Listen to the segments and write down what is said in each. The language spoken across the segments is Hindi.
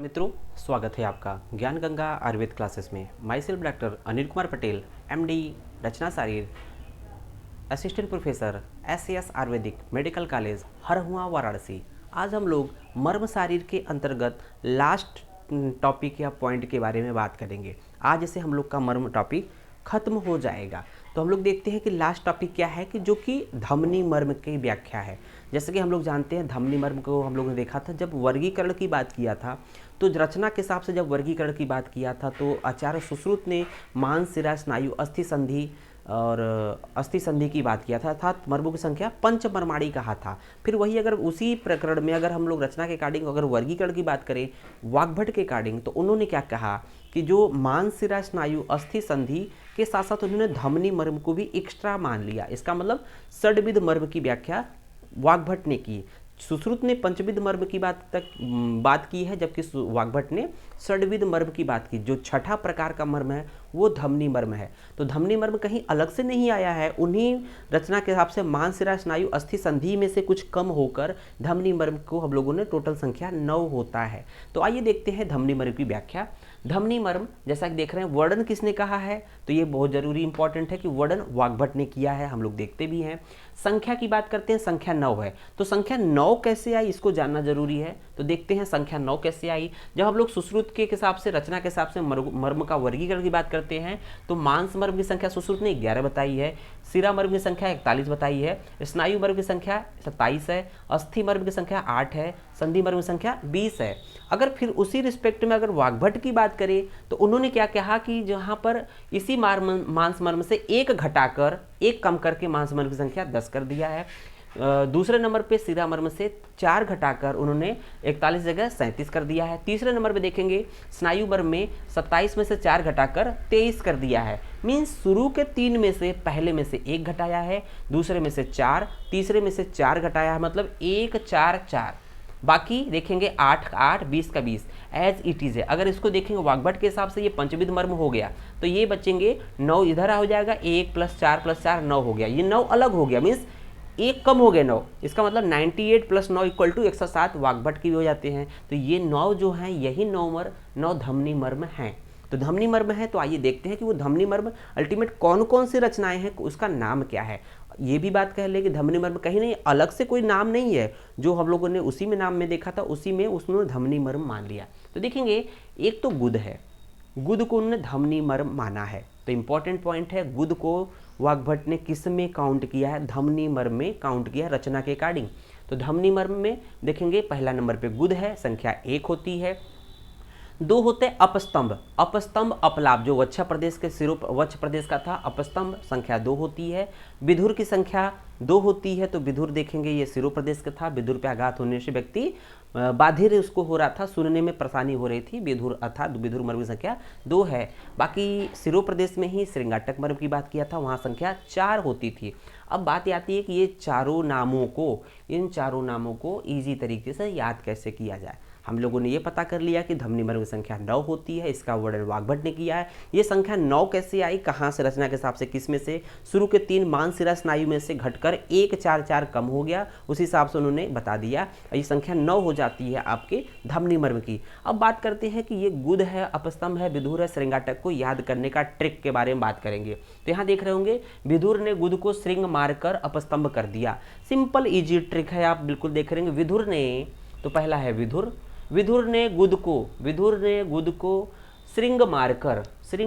मित्रों, स्वागत है आपका ज्ञान गंगा आयुर्वेद क्लासेस में। Myself doctor Anil Kumar Patel, MD, रचना शारीर, assistant professor, SAS Ayurvedic medical college, Harhua, Varanasi. आज हम लोग मर्म शारीर के अंतर्गत लास्ट टॉपिक या पॉइंट के बारे में बात करेंगे। आज से हम लोग का मर्म टॉपिक खत्म हो जाएगा। तो हम लोग देखते हैं कि लास्ट टॉपिक क्या है, कि जो कि धमनी मर्म की व्याख्या है। जैसे कि हम लोग जानते हैं धमनी मर्म को हम लोगों ने देखा था जब वर्गीकरण की बात किया था, तो रचना के हिसाब से जब वर्गीकरण की बात किया था तो आचार्य सुश्रुत ने मांस, शिरा, स्नायु, अस्थि संधि और अस्थि संधि की बात किया था, अर्थात मर्मों की संख्या पंचमर्माणी कहा था। फिर वही अगर उसी प्रकरण में अगर हम लोग रचना के अकॉर्डिंग अगर वर्गीकरण की बात करें वाग्भट के अकॉर्डिंग, तो उन्होंने क्या कहा कि जो मांस, शिरा, स्नायु, अस्थि संधि के साथ साथ उन्होंने धमनी मर्म को भी एक्स्ट्रा मान लिया। इसका मतलब षड्विध मर्म की व्याख्या वाग्भट ने की। सुश्रुत ने पंचविध मर्म की बात की है, जबकि वाग्भट ने षड्विध मर्म की बात की। जो छठा प्रकार का मर्म है वो धमनी मर्म है। तो धमनी मर्म कहीं अलग से नहीं आया है, उन्हीं रचना के हिसाब से मांस, शिरा, स्नायु, अस्थि संधि में से कुछ कम होकर धमनी मर्म को हम लोगों ने टोटल संख्या 9 होता है। तो आइए देखते हैं धमनी मर्म की व्याख्या। धमनी मर्म जैसा कि देख रहे हैं, वर्णन किसने कहा है, तो ये बहुत जरूरी इंपॉर्टेंट है कि वर्णन वाग्भट ने किया है, हम लोग देखते भी हैं। संख्या की बात करते हैं, संख्या 9 है। तो संख्या 9 कैसे आई इसको जानना जरूरी है। तो देखते हैं संख्या 9 कैसे आई। जब हम लोग सुश्रुत के हिसाब से, रचना के हिसाब से मर्म का वर्गीकरण की बात करते हैं तो मांस मर्म की संख्या सुश्रुत ने 11 बताई है, शिरा मर्म की संख्या 41 बताई है, स्नायु मर्म की संख्या 27 है, अस्थि मर्म की संख्या 8 है, संधि मर्म की संख्या 20 है। अगर फिर उसी रिस्पेक्ट में अगर वाग्भट की बात करें तो उन्होंने क्या कहा कि जहाँ पर इसी मांस मर्म से एक घटाकर एक कम करके मांस मर्म की संख्या 10 कर दिया है। दूसरे नंबर पे शिरा मर्म से 4 घटाकर उन्होंने 41 जगह 37 कर दिया है। तीसरे नंबर पे देखेंगे स्नायु मर्म में 27 में से 4 घटाकर 23 कर दिया है। मीन्स शुरू के 3 में से पहले में से 1 घटाया है, दूसरे में से 4, तीसरे में से 4 घटाया है, मतलब 1 4 4। बाकी देखेंगे 8 8 20 का 20 एज इट इज है। अगर इसको देखेंगे वाग्भट के हिसाब से ये पंचविध मर्म हो गया, तो ये बचेंगे 9 इधर हो जाएगा, 1 + 4 + 4 9 हो गया। ये 9 अलग हो गया, मीन्स एक कम हो गए 9। इसका मतलब 98 + 9 = 107 वाग्भट की भी हो जाते हैं। तो ये 9 जो हैं यही 9 धमनी मर्म हैं। तो धमनी मर्म है, तो आइए देखते हैं कि वो धमनी मर्म अल्टीमेट कौन कौन सी रचनाएं हैं, उसका नाम क्या है। ये भी बात कह ले कि धमनी मर्म कहीं नहीं अलग से कोई नाम नहीं है, जो हम लोगों ने उसी में नाम में देखा था उसी में उसने धमनी मर्म मान लिया। तो देखेंगे एक तो गुद है, गुद को उन्होंने धमनी मर्म माना है। तो इंपॉर्टेंट पॉइंट है, गुद को वाग्भट ने किस में काउंट किया है, धमनी मर्म में काउंट किया रचना के अकॉर्डिंग। तो धमनी मर्म में देखेंगे पहला नंबर पे गुद है, संख्या 1 होती है। 2 होते हैं अपस्तंभ, अपस्तंभ अपलाप जो वच्छ प्रदेश के सिरों वच्छ प्रदेश का था, अपस्तंभ संख्या 2 होती है। विधुर की संख्या 2 होती है, तो विधुर देखेंगे ये सिरों प्रदेश का था, विधुर पे आघात होने से व्यक्ति बाधिर उसको हो रहा था, सुनने में परेशानी हो रही थी, विधुर अर्थात विधुर मर्म की संख्या 2 है। बाकी सिरों प्रदेश में ही श्रृंगाटक मर्म की बात किया था, वहाँ संख्या 4 होती थी। अब बात आती है कि ये चारों नामों को, इन चारों नामों को ईजी तरीके से याद कैसे किया जाए। हम लोगों ने ये पता कर लिया कि धमनी मर्म की संख्या 9 होती है, इसका वर्णन वाग्भट ने किया है। ये संख्या 9 कैसे आई, कहाँ से, रचना के हिसाब से किस में से, शुरू के 3 मांस, शिरा, स्नायु में से घटकर 1 4 4 कम हो गया, उसी हिसाब से उन्होंने बता दिया। ये संख्या 9 हो जाती है आपके धमनी मर्म की। अब बात करते हैं कि ये गुद है, अपस्तंभ है, विधुर है, श्रृंगाटक को याद करने का ट्रिक के बारे में बात करेंगे। तो यहाँ देख रहे होंगे विधुर ने गुद को श्रृंग मारकर अपस्तंभ कर दिया। सिंपल ईजी ट्रिक है, आप बिल्कुल देख रहे हैं। विधुर ने, तो पहला है विधुर ने गुद को श्रृंग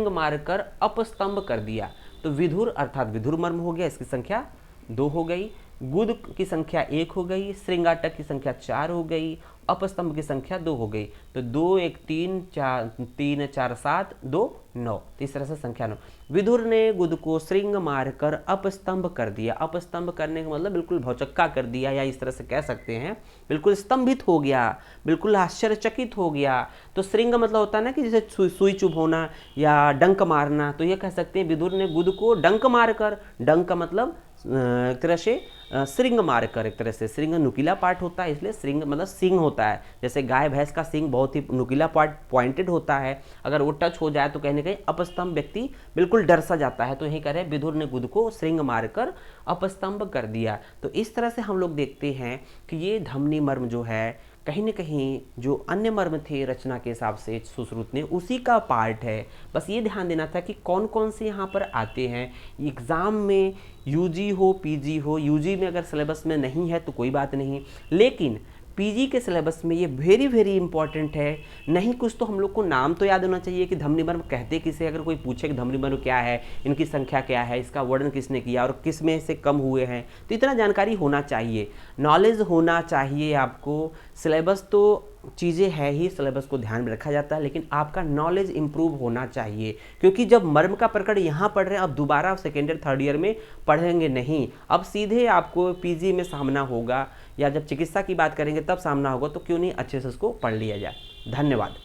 मारकर अपस्तंभ कर दिया। तो विधुर अर्थात विधुर मर्म हो गया, इसकी संख्या 2 हो गई, गुद की संख्या 1 हो गई, श्रृंगाटक की संख्या 4 हो गई, अपस्तंभ की संख्या 2 हो गई। तो 2 1 3 4 7 2 9, तो इस तरह से संख्या 9। विधुर ने गुद को श्रृंग मारकर अपस्तंभ कर दिया। अपस्तंभ करने का मतलब बिल्कुल भौचक्का कर दिया, या इस तरह से कह सकते हैं बिल्कुल स्तंभित हो गया, बिल्कुल आश्चर्यचकित हो गया। तो श्रृंग मतलब होता है ना कि जैसे सुई चुभ होना या डंक मारना, तो ये कह सकते हैं विधुर ने गुद को डंक मारकर, डंक मतलब एक तरह से श्रृंग मारकर, एक तरह से श्रृंग नुकीला पार्ट होता है, इसलिए श्रृंग मतलब सिंग होता है। जैसे गाय भैंस का सिंग बहुत ही नुकीला पार्ट पॉइंटेड होता है, अगर वो टच हो जाए तो कहीं ना कहीं अपस्तंभ व्यक्ति बिल्कुल डर सा जाता है। तो यही कह रहे हैं विधुर ने गुद को श्रृंग मारकर अपस्तंभ कर दिया। तो इस तरह से हम लोग देखते हैं कि ये धमनी मर्म जो है कहीं न कहीं जो अन्य मर्म थे रचना के हिसाब से सुश्रुत ने, उसी का पार्ट है। बस ये ध्यान देना था कि कौन-कौन से यहाँ पर आते हैं। एग्ज़ाम में यूजी हो, पीजी हो, यूजी में अगर सिलेबस में नहीं है तो कोई बात नहीं, लेकिन पीजी के सिलेबस में ये वेरी वेरी इंपॉर्टेंट है। नहीं कुछ तो हम लोग को नाम तो याद होना चाहिए कि धमनी मर्म कहते किसे, अगर कोई पूछे कि धमनी मर्म क्या है, इनकी संख्या क्या है, इसका वर्णन किसने किया और किस में से कम हुए हैं, तो इतना जानकारी होना चाहिए, नॉलेज होना चाहिए आपको। सिलेबस तो चीज़ें है ही, सिलेबस को ध्यान में रखा जाता है, लेकिन आपका नॉलेज इंप्रूव होना चाहिए, क्योंकि जब मर्म का प्रकरण यहाँ पढ़ रहे हैं, अब दोबारा सेकेंड ईयर थर्ड ईयर में पढ़ेंगे नहीं, अब सीधे आपको पीजी में सामना होगा या जब चिकित्सा की बात करेंगे तब सामना होगा, तो क्यों नहीं अच्छे से उसको पढ़ लिया जाए। धन्यवाद।